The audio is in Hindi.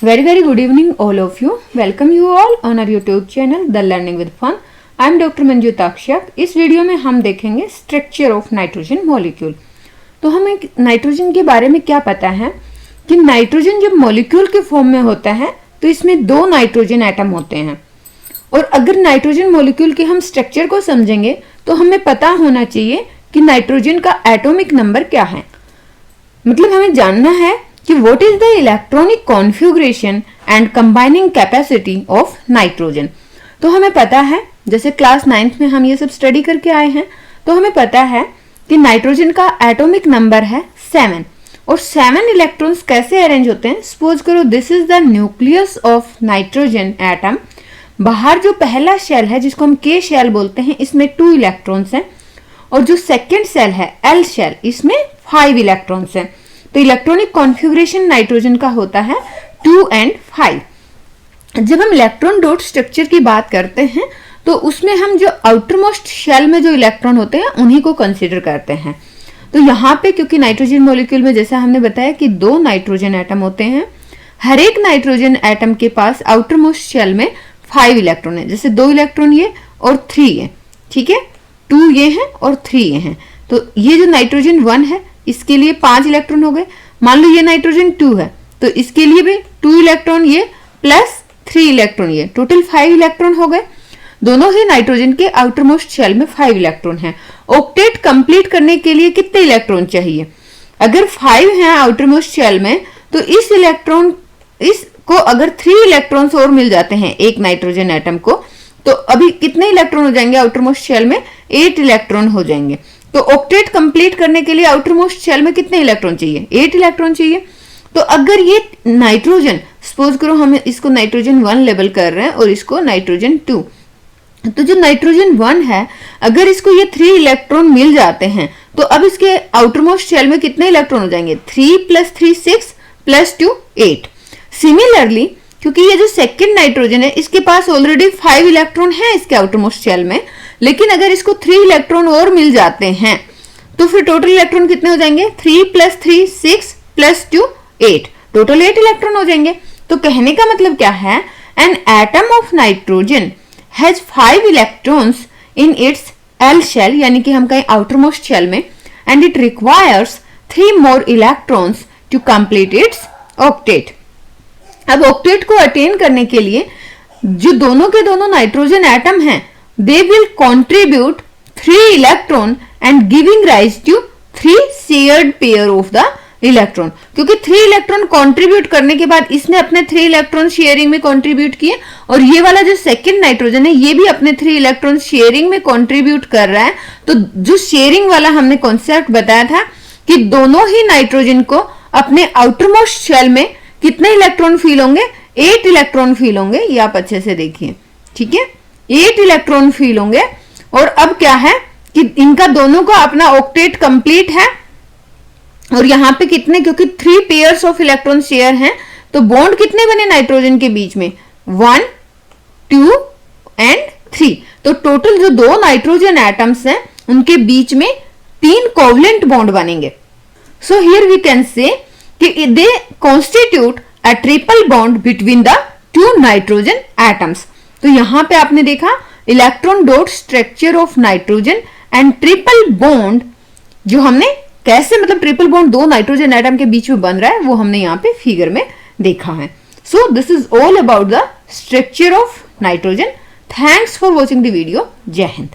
Very good evening all of you. Welcome you all on our YouTube channel The Learning with Fun. I am Dr. Manju ताक्षक. इस वीडियो में हम देखेंगे स्ट्रक्चर ऑफ नाइट्रोजन मॉलिक्यूल. तो हमें नाइट्रोजन के बारे में क्या पता है कि नाइट्रोजन जब मॉलिक्यूल के फॉर्म में होता है तो इसमें दो नाइट्रोजन एटम होते हैं. और अगर नाइट्रोजन मॉलिक्यूल के हम स्ट्रक्चर को समझेंगे तो हमें पता होना चाहिए कि नाइट्रोजन का एटॉमिक नंबर क्या है. मतलब हमें जानना है कि what is the electronic configuration and combining capacity of nitrogen. तो हमें पता है, जैसे क्लास 9th में हम ये सब स्टडी करके आए हैं, तो हमें पता है कि नाइट्रोजन का एटॉमिक नंबर है 7. और 7 इलेक्ट्रॉन्स कैसे अरेंज होते हैं. सपोज करो this is the nucleus of nitrogen atom. बाहर जो पहला शेल है जिसको हम के शेल बोलते हैं, इसमें 2 इलेक्ट्रॉन्स हैं. और जो सेकेंड शेल है एल शेल, इसमें 5 इलेक्ट्रॉन्स हैं. तो इलेक्ट्रॉनिक कॉन्फ़िगरेशन नाइट्रोजन का होता है 2 and 5. जब हम इलेक्ट्रॉन डॉट स्ट्रक्चर की बात करते हैं तो उसमें हम जो आउटर मोस्ट शेल में जो इलेक्ट्रॉन होते हैं उन्हीं को कंसीडर करते हैं. तो यहाँ पे क्योंकि नाइट्रोजन मॉलिक्यूल में जैसा हमने बताया कि 2 नाइट्रोजन एटम होते हैं, हर एक नाइट्रोजन एटम के पास आउटर मोस्ट शेल में 5 इलेक्ट्रॉन है. जैसे 2 इलेक्ट्रॉन ये और 3 है, ठीक है, 2 ये हैं और 3 ये हैं. तो ये जो नाइट्रोजन 1 है इसके लिए 5 इलेक्ट्रॉन हो गए. मान लो ये नाइट्रोजन 2 है तो इसके लिए भी 2 इलेक्ट्रॉन ये प्लस 3 इलेक्ट्रॉन ये, टोटल 5 इलेक्ट्रॉन हो गए. दोनों ही नाइट्रोजन के आउटर मोस्ट शेल में 5 इलेक्ट्रॉन है. ऑक्टेट कंप्लीट करने के लिए कितने इलेक्ट्रॉन चाहिए. अगर 5 हैं आउटर मोस्ट शेल में तो इसको अगर 3 इलेक्ट्रॉन्स और मिल जाते हैं एक नाइट्रोजन एटम को, तो अभी कितने इलेक्ट्रॉन हो जाएंगे आउटर मोस्ट शेल में. 8 इलेक्ट्रॉन हो जाएंगे. तो ऑक्टेट कंप्लीट करने के लिए आउटर मोस्ट शेल में कितने इलेक्ट्रॉन चाहिए. 8 इलेक्ट्रॉन चाहिए. तो अगर ये नाइट्रोजन, सपोज करो हम इसको नाइट्रोजन 1 लेबल कर रहे हैं और इसको नाइट्रोजन 2, तो जो नाइट्रोजन 1 है अगर इसको ये 3 इलेक्ट्रॉन मिल जाते हैं तो अब इसके आउटर मोस्ट शेल में कितने इलेक्ट्रॉन हो जाएंगे. 3 + 3 6 + 2 8. सिमिलरली क्योंकि ये जो सेकंड नाइट्रोजन है इसके पास ऑलरेडी 5 इलेक्ट्रॉन है इसके आउटर मोस्ट शेल में, लेकिन अगर इसको 3 इलेक्ट्रॉन और मिल जाते हैं तो फिर टोटल इलेक्ट्रॉन कितने हो जाएंगे. 3 + 3 6 + 2 8, टोटल 8 इलेक्ट्रॉन हो जाएंगे. तो कहने का मतलब क्या है, an atom of nitrogen has 5 electrons in its L shell, यानी कि हम कहें आउटर मोस्ट शेल में, and it requires 3 more electrons to complete its octet. अब ऑक्टेट को अटेन करने के लिए जो दोनों के दोनों नाइट्रोजन एटम हैं they will contribute 3 electron and giving rise to 3 shared pair of the electron. क्योंकि 3 इलेक्ट्रॉन कंट्रीब्यूट करने के बाद इसने अपने 3 इलेक्ट्रॉन शेयरिंग में कंट्रीब्यूट किए और ये वाला जो सेकंड नाइट्रोजन है ये भी अपने 3 इलेक्ट्रॉन शेयरिंग में कंट्रीब्यूट कर रहा है. तो जो शेयरिंग वाला हमने कॉन्सेप्ट बताया था कि दोनों ही नाइट्रोजन को अपने आउटर मोस्ट शेल में कितने इलेक्ट्रॉन फील होंगे. 8 इलेक्ट्रॉन फील होंगे. ये आप अच्छे से देखिए, ठीक है, 8 इलेक्ट्रॉन फील होंगे. और अब क्या है कि इनका दोनों का अपना ऑक्टेट कंप्लीट है. और यहां पे कितने, क्योंकि 3 पेयर्स ऑफ इलेक्ट्रॉन शेयर हैं तो बॉन्ड कितने बने नाइट्रोजन के बीच में, 1 2 and 3. तो टोटल जो 2 नाइट्रोजन एटम्स हैं उनके बीच में 3 कोवलेंट बॉन्ड बनेंगे. So here we can say कि they constitute a triple bond between the 2 nitrogen atoms. तो यहां पे आपने देखा electron dot structure of nitrogen and triple bond, जो हमने कैसे, मतलब ट्रिपल बॉन्ड 2 नाइट्रोजन एटम के बीच में बन रहा है वो हमने यहाँ पे फिगर में देखा है. So this is all about the structure of nitrogen. Thanks for watching the video. जय हिंद.